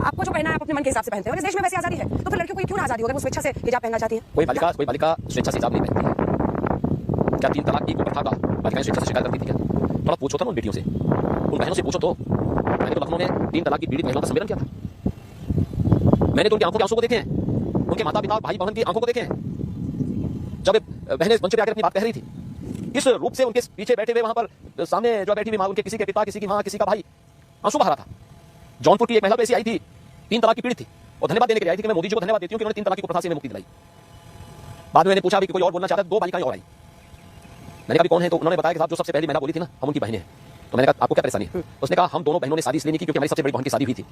आपको जो पहना है आप अपने मन के हिसाब से पहनते हैं और इस देश में वैसी आजादी है, तो फिर लड़कियों को क्यों ना आजादी होगी वो स्वेच्छा से हिजाब पहनना चाहती है? कोई बालिका स्वेच्छा से हिजाब नहीं पहनती है। क्या 3 तलाक की प्रथा का बालिकाएं स्वेच्छा से शिकायत करती थी क्या? थोड़ा पूछो था ना उन बेटियों से, उन बहनों से पूछो तो। मैंने तो लखनऊ में 3 तलाक की पीड़ित महिलाओं का सम्मेलन किया था। मैंने तो उनकी आंखों के आंसू को देखे हैं, उनके माता पिता भाई बहन की आंखों को देखे हैं जब बहनें मंच पे आकर अपनी बात कह रही थी। इस रूप से उनके पीछे बैठे हुए वहां पर सामने जो बैठी हुई मां, उनके किसी के पिता, किसी की मां, किसी का भाई आंसू बहा रहा था। जौनपुर की एक महिला ऐसी आई थी, 3 तलाक की पीड़ित थी और धन्यवाद देने के लिए आई थी कि मैं मोदी जी को धन्यवाद देती हूं कि उन्होंने 3 तलाक की कुप्रथा से मुक्ति दिलाई। बाद में मैंने पूछा कि कोई और बोलना चाहता है, 2 बालिकाएं और आई। मैंने कहा कौन है, तो उन्होंने बताया कि साहब जो सबसे पहली महिला बोली थी ना, हम उनकी बहनें हैं। तो मैंने कहा आपको क्या परेशानी है? उसने कहा हम दोनों बहनों ने शादी इसलिए नहीं की क्योंकि हमारी सबसे बड़ी बहन की शादी हुई थी,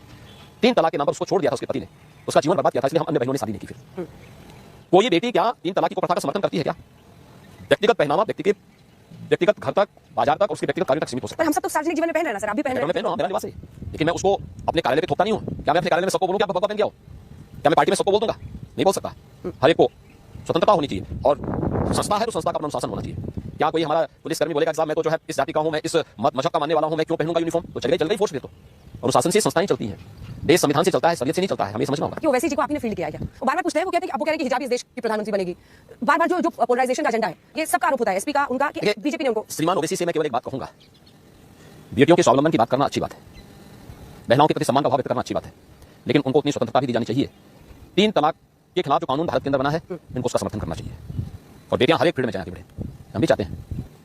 3 तलाक के नाम पर उसको छोड़ दिया था उसके पति ने, उसका जीवन बर्बाद किया था, इसलिए हम अन्य बहनों ने शादी नहीं की। फिर कोई बेटी क्या 3 तलाक की कुप्रथा का समर्थन करती है क्या? व्यक्तिगत पहनावा व्यक्तिगत घर तक, बाजार तक, उसके व्यक्तिगत कार्य तक सीमित हो सकता है। हम सब तो सार्वजनिक जीवन में पहन रहे हैं ना सर, आप भी पहन रहे हैं। मैं पहन रहा हूं, मेरा लिबास है, लेकिन मैं उसको अपने कार्यालय पे थोपता नहीं हूं। क्या मैं अपने कार्यालय में सबको बोलूं क्या भगवा पहन के आओ? क्या मैं पार्टी में सबको बोल दूंगा? नहीं बोल सकता। हर एक को स्वतंत्रता होनी चाहिए और संस्था है तो संस्था का अपना अनुशासन होना चाहिए। क्या कोई हमारा पुलिसकर्मी बोलेगा साहब मैं तो जो है इस जाति का हूं, मैं इस मजहब का मानने वाला हूं, मैं क्यों पहनूंगा यूनिफॉर्म? तो चल गई फोर्स फिर तो। अनुशासन से संस्थाएं चलती हैं, देश संविधान से चलता है, शरीयत से नहीं चलता है, हमें समझना होगा। कि ओवैसी जी को आपने फील्ड किया क्या? वो बार-बार पूछते हैं, वो कहते हैं कि अब वो कह रहे हैं कि हिजाब इस देश की प्रधानमंत्री बनेगी। बार-बार जो पोलराइजेशन का एजेंडा है, ये सबका आरोप होता है एसपी का, उनका, कि बीजेपी ने उनको। श्रीमान ओवैसी से मैं केवल एक बात कहूंगा, बेटियों के स्वावलंबन की बात करना अच्छी बात है, महिलाओं के प्रति सम्मान का भाव व्यक्त करना अच्छी बात है, लेकिन उनको उतनी स्वतंत्रता भी दी जानी चाहिए। 3 तलाक के खिलाफ जो कानून भारत के अंदर बना है, इनको उसका समर्थन करना चाहिए और बेटियां हर एक फील्ड में जाएं, हम भी चाहते हैं।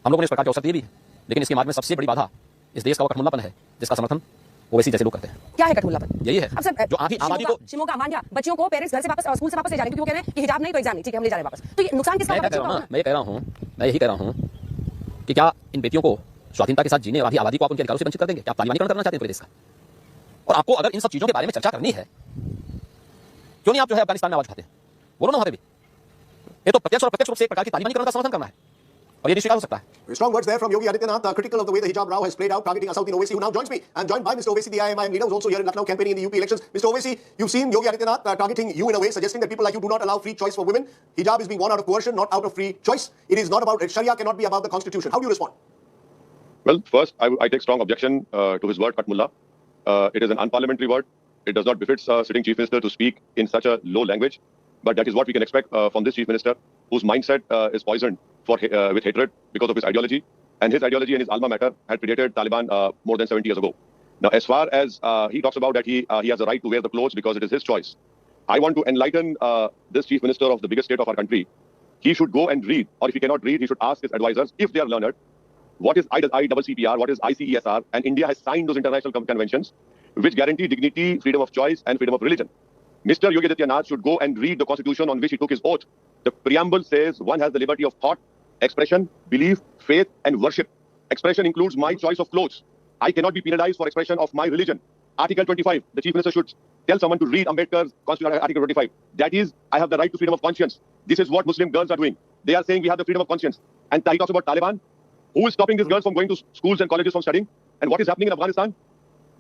हम लोगों ने इस प्रकार के अवसर दिए भी, लेकिन इसके मार्ग में सबसे बड़ी बाधा इस देश का वो कठमुल्लापन है जिसका समर्थन ओवैसी जैसे लोग करते हैं। क्या है कठमुल्लापन? यही है अब सर जो आधी आबादी को शिमो का मांझा बच्चियों को पेरेंट्स घर से वापस स्कूल से वापस ले जा रहे हैं क्योंकि वो कह रहे हैं कि हिजाब नहीं तो एग्जाम नहीं, ठीक है हम ले जा रहे हैं वापस। तो ये नुकसान किसका होगा? मैं यही कह रहा हूं कि क्या इन बेटियों को स्वाधीनता के साथ जीने और आधी आबादी को आप उनके अधिकारों से वंचित कर देंगे? क्या आप तालिबानीकरण करना चाहते हैं पूरे देश का? और आपको अगर इन सब चीजों के बारे में चर्चा करनी है, क्यों नहीं आप जो है अफगानिस्तान में आवाज उठाते हैं? बोलो ना वहां पे भी। ये तो प्रत्यक्ष और अप्रत्यक्ष रूप से एक प्रकार की तालिबानीकरण का समर्थन करना है और ये स्वीकार हो सकता है। Strong words there from Yogi Adityanath, critical of the way the hijab row has played out, targeting Asaduddin Owaisi, who now joins me. I'm joined by Mr. Owaisi, the IMIM leader, who's also here in Lucknow campaigning in the UP elections. Mr. Owaisi, you've seen Yogi Adityanath targeting you in a way, suggesting that people like you do not allow free choice for women. Hijab is being worn out of coercion, not out of free choice. It is not about Sharia, cannot be about the Constitution. How do you respond? Well, first, I take strong objection to his word, Katmullah. It is an unparliamentary word. It does not befit sitting chief minister to speak in such a low language. But that is what we can expect from this chief minister, whose mindset is poisoned with hatred because of his ideology. And his ideology and his alma mater had predated Taliban more than 70 years ago. Now, as far as he talks about that he has a right to wear the clothes because it is his choice, I want to enlighten this chief minister of the biggest state of our country. He should go and read, or if he cannot read, he should ask his advisors, if they are learned, what is ICCPR, what is ICESR, and India has signed those international conventions which guarantee dignity, freedom of choice, and freedom of religion. Mr. Yogi Adityanath should go and read the constitution on which he took his oath. The preamble says one has the liberty of thought, expression, belief, faith, and worship. Expression includes my choice of clothes. I cannot be penalized for expression of my religion. Article 25, the chief minister should tell someone to read Ambedkar's constitution, Article 25. That is, I have the right to freedom of conscience. This is what Muslim girls are doing. They are saying we have the freedom of conscience. And he talks about Taliban. Who is stopping these girls from going to schools and colleges from studying? And what is happening in Afghanistan?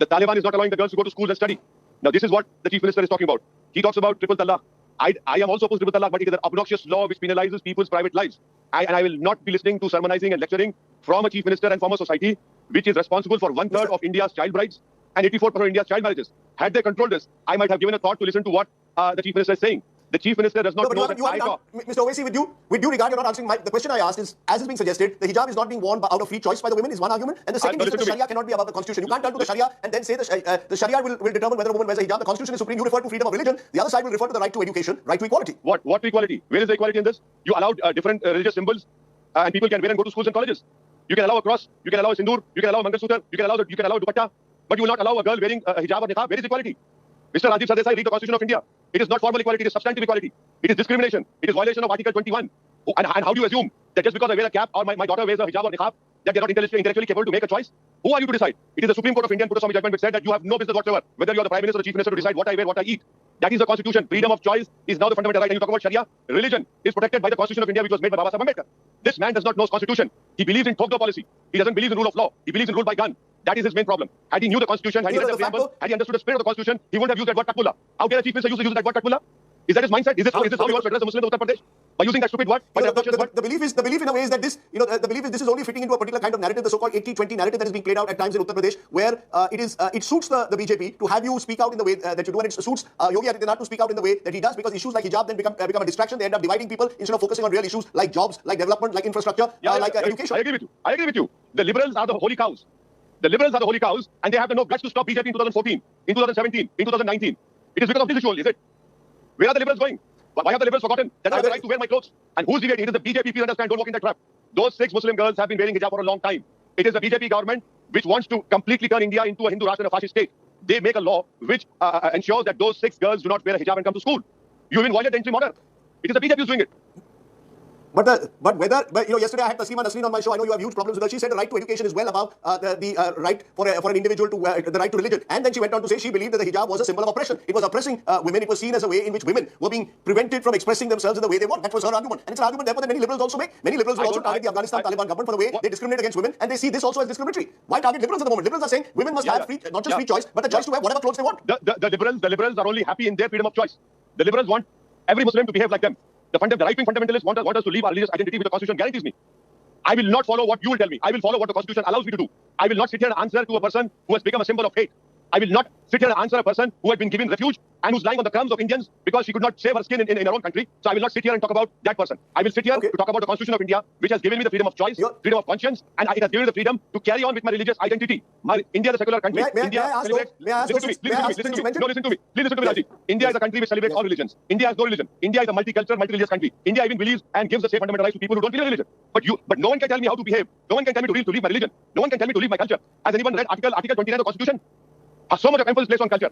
The Taliban is not allowing the girls to go to schools and study. Now, this is what the chief minister is talking about. He talks about triple talaq. I am also opposed to triple talaq, but it is an obnoxious law which penalizes people's private lives. And I will not be listening to sermonizing and lecturing from a chief minister and from a society which is responsible for 1/3 of India's child brides and 84% of India's child marriages. Had they controlled this, I might have given a thought to listen to what the chief minister is saying. The chief minister does not know that I talk. Mr. Owaisi, with due regard, you're not answering the question I asked is, as is being suggested, the hijab is not being worn out of free choice by the women is one argument, and the second is that the Sharia cannot be above the Constitution. You can't turn to the Sharia and then say the Sharia will determine whether a woman wears a hijab. The Constitution is supreme. You refer to freedom of religion. The other side will refer to the right to education, right to equality. What equality? Where is the equality in this? You allowed different religious symbols, and people can wear and go to schools and colleges. You can allow a cross, you can allow a sindoor, you can allow a mangalsutra, you can allow dupatta, but you will not allow a girl wearing a hijab or niqab. Where is equality? Mr. Rajdeep Sardesai, read the Constitution of India. It is not formal equality, it is substantive equality. It is discrimination. It is violation of Article 21. And how do you assume that just because I wear a cap or my daughter wears a hijab or niqab, that they are not intellectually capable to make a choice? Who are you to decide? It is the Supreme Court of India put a summary judgment which said that you have no business whatsoever, whether you are the Prime Minister or the Chief Minister, to decide what I wear, what I eat. That is the Constitution. Freedom of choice is now the fundamental right. And you talk about Sharia. Religion is protected by the Constitution of India, which was made by Baba Sahib Ambedkar. This man does not know his Constitution. He believes in Thokdo policy. He doesn't believe in rule of law. He believes in rule by gun. That is his main problem. Had he knew the Constitution, had he read the preamble, had he understood the spirit of the Constitution, he wouldn't have used that word Katmullah. How dare a Chief Minister use that word Katmullah? Is that his mindset? Is this how he wants to address the Muslims of Uttar Pradesh? By using that stupid word? By that obnoxious word? The belief in a way is that this, the belief is this is only fitting into a particular kind of narrative, the so-called 80-20 narrative that is being played out at times in Uttar Pradesh, where it suits the BJP to have you speak out in the way that you do, and it suits Yogi Adityanath to speak out in the way that he does, because issues like hijab then become a distraction. They end up dividing people instead of focusing on real issues like jobs, like development, like infrastructure, education. I agree with you. The liberals are the holy cows. The liberals are the holy cows, and they have no guts to stop BJP in 2014, in 2017, in 2019. It is because of this issue only, is it? Where are the liberals going? Why have the liberals forgotten that I have the right to wear my clothes? And who's deviating? It is the BJP, please understand, don't walk in that trap. Those 6 Muslim girls have been wearing hijab for a long time. It is the BJP government which wants to completely turn India into a Hindu Rashtra and a fascist state. They make a law which ensures that those 6 girls do not wear a hijab and come to school. You even violate the interim order. It is the BJP who's doing it. But yesterday I had Taslima Nasreen on my show. I know you have huge problems with her. She said the right to education is well above the right for an individual to the right to religion. And then she went on to say she believed that the hijab was a symbol of oppression. It was oppressing women. It was seen as a way in which women were being prevented from expressing themselves in the way they want. That was her argument. And it's an argument therefore that many liberals also make. Many liberals will also target the Afghanistan Taliban government for the way they discriminate against women, and they see this also as discriminatory. Why target liberals at the moment? Liberals are saying women must have free, not just free choice, but the choice to wear whatever clothes they want. The liberals are only happy in their freedom of choice. The liberals want every Muslim to behave like them. The right-wing fundamentalists want us to leave our religious identity, which the Constitution guarantees me. I will not follow what you will tell me. I will follow what the Constitution allows me to do. I will not sit here and answer to a person who has become a symbol of hate. I will not sit here and answer a person who had been given refuge and who's lying on the crumbs of Indians because she could not save her skin in her own country. So I will not sit here and talk about that person. I will sit here to talk about the Constitution of India, which has given me the freedom of choice, freedom of conscience, and it has given me the freedom to carry on with my religious identity. India is a secular country. Listen to me, Rajdeep. India is a country which celebrates all religions. India has no religion. India is a multicultural, multi-religious country. India even believes and gives the same fundamental rights to people who don't believe in religion. But no one can tell me how to behave. No one can tell me to leave my religion. No one can tell me to leave my culture. Has anyone read Article 29 of the Constitution? So much of emphasis placed on culture.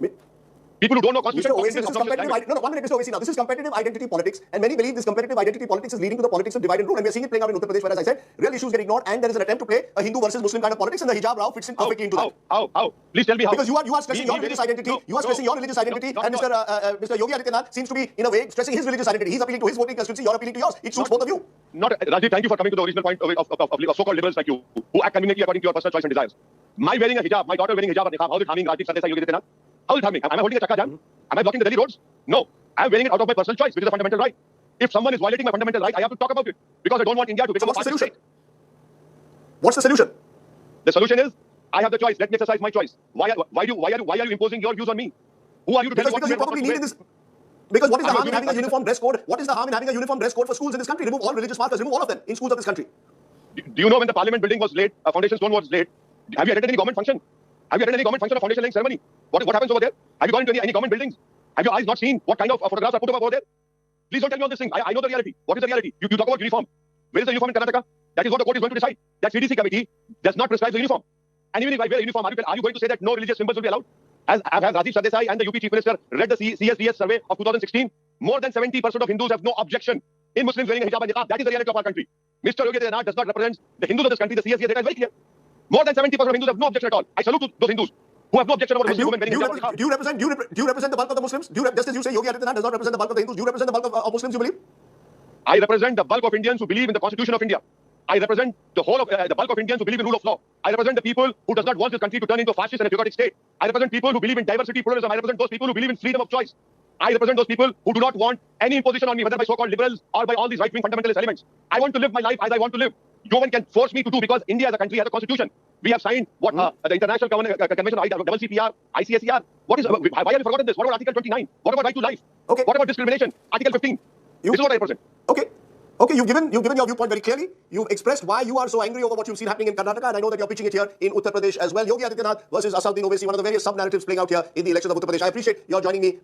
People who don't know Constitution... Mr. Owaisi, this is competitive... No, 1 minute, Mr. Owaisi. Now, this is competitive identity politics, and many believe this competitive identity politics is leading to the politics of divide and rule, and we're seeing it playing out in Uttar Pradesh, where, as I said, real issues get ignored, and there is an attempt to play a Hindu versus Muslim kind of politics, and the hijab row fits in perfectly into that. How? Please tell me how. Because you are stressing your religious identity, and Mr. Yogi Adityanath seems to be, in a way, stressing his religious identity. He's appealing to his voting constituency, you're appealing to yours. It suits both of you. Rajdeep, thank you for coming to the original point of so-called liberals like you, who act conveniently according to your personal choice and desires. My wearing a hijab, my daughter wearing hijab or niqab, how is it harming Rajdeep Sardesai, Yogi Adityanath? How is it harming? Am I holding a chakka jam? Am I blocking the Delhi roads? No. I am wearing it out of my personal choice, which is a fundamental right. If someone is violating my fundamental right, I have to talk about it. Because I don't want India to become a fascist state. What's the solution? The solution is, I have the choice. Let me exercise my choice. Why are you imposing your views on me? Who are you to tell me what to wear? Because you probably need this. Because what is the harm in having a uniform dress code? What is the harm in having a uniform dress code for schools in this country? Remove all religious markers. Remove all of them in schools of this country. Do you know when the Parliament building was laid, a foundation stone was laid? Have you attended any government function? Have you attended any government function or foundation laying ceremony? What happens over there? Have you gone into any government buildings? Have your eyes not seen what kind of photographs are put up over there? Please don't tell me all this thing. I know the reality. What is the reality? You talk about uniform. Where is the uniform in Karnataka? That is what the court is going to decide. That CDC committee does not prescribe the uniform. And even if I wear a uniform, are you going to say that no religious symbols will be allowed? As Rajdeep Sardesai and the UP Chief Minister read the CSDS survey of 2016, more than 70% of Hindus have no objection in Muslims wearing hijab and niqab. That is the reality of our country. Mr. Yogi Adityanath does not represent the Hindus of this country. The CSDS data is very clear. More than 70% of Hindus have no objection at all. I salute to those Hindus who have no objection about Muslim women wearing hijab and niqab. Do you represent the bulk of the Muslims? Just as you say Yogi Adityanath does not represent the bulk of the Hindus, do you represent the bulk of Muslims, you believe? I represent the bulk of Indians who believe in the Constitution of India. I represent the whole of the bulk of Indians who believe in rule of law. I represent the people who does not want this country to turn into a fascist and a bureaucratic state. I represent people who believe in diversity, pluralism. I represent those people who believe in freedom of choice. I represent those people who do not want any imposition on me, whether by so-called liberals or by all these right-wing fundamentalist elements. I want to live my life as I want to live. No one can force me to do, because India as a country has a constitution. We have signed the International Convention of ICCPR, ICSER. Why have you forgotten this? What about Article 29? What about right to life? Okay. What about discrimination? Article 15. This is what I represent. Okay, you've given your viewpoint very clearly. You've expressed why you are so angry over what you've seen happening in Karnataka, and I know that you're pitching it here in Uttar Pradesh as well. Yogi Adityanath versus Asaduddin Owaisi, one of the various sub-narratives playing out here in the elections of Uttar Pradesh. I appreciate your joining me.